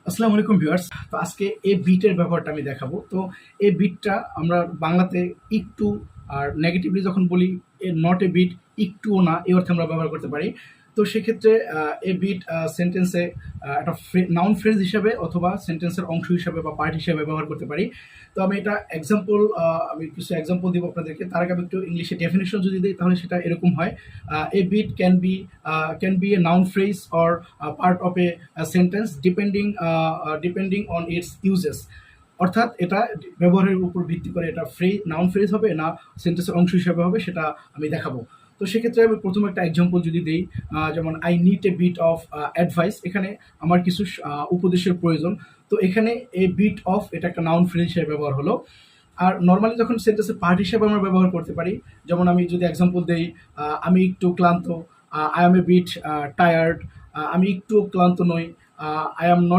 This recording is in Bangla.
আসসালামু আলাইকুম ভিউয়ার্স। তো আজকে এই বিটের ব্যাপারটা আমি দেখাবো। তো এই বিটটা আমরা বাংলাতে একটু আর নেগেটিভলি যখন বলি নট এ বিট, একটুও না, এই অর্থে আমরা ব্যবহার করতে পারি। তো সেক্ষেত্রে এ বিট সেন্টেন্সে একটা নাউন ফ্রেজ হিসাবে অথবা সেন্টেন্সের অংশ হিসাবে বা পার্ট হিসাবে ব্যবহার করতে পারি। তো আমি এটা এক্সাম্পল আমি কিছু এক্সাম্পল দিব আপনাদেরকে। তার আগে আমি একটু ইংলিশে ডেফিনেশন যদি দিই তাহলে সেটা এরকম হয়, a bit can be a noun phrase or part of a sentence depending on its usages. অর্থাৎ এটা ব্যবহারের উপর ভিত্তি করে এটা নাউন ফ্রেজ হবে না সেন্টেন্সের অংশ হিসাবে হবে, সেটা আমি দেখাবো। তো সেক্ষেত্রে আমি প্রথম একটা এক্সাম্পল যদি দিই, যেমন I need a bit of advice. এখানে আমার কিছু উপদেশের প্রয়োজন। তো এখানে এ বিট অফ এটা একটা নাউন ফ্রেজ হিসেবে ব্যবহার হলো। আর নর্মালি যখন সেন্টেন্সের পার্ট হিসেবে আমরা ব্যবহার করতে পারি, যেমন আমি যদি এক্সাম্পল দেই, আমি একটু ক্লান্ত, I am a bit tired, আমি একটু ক্লান্ত নই, আই এম নট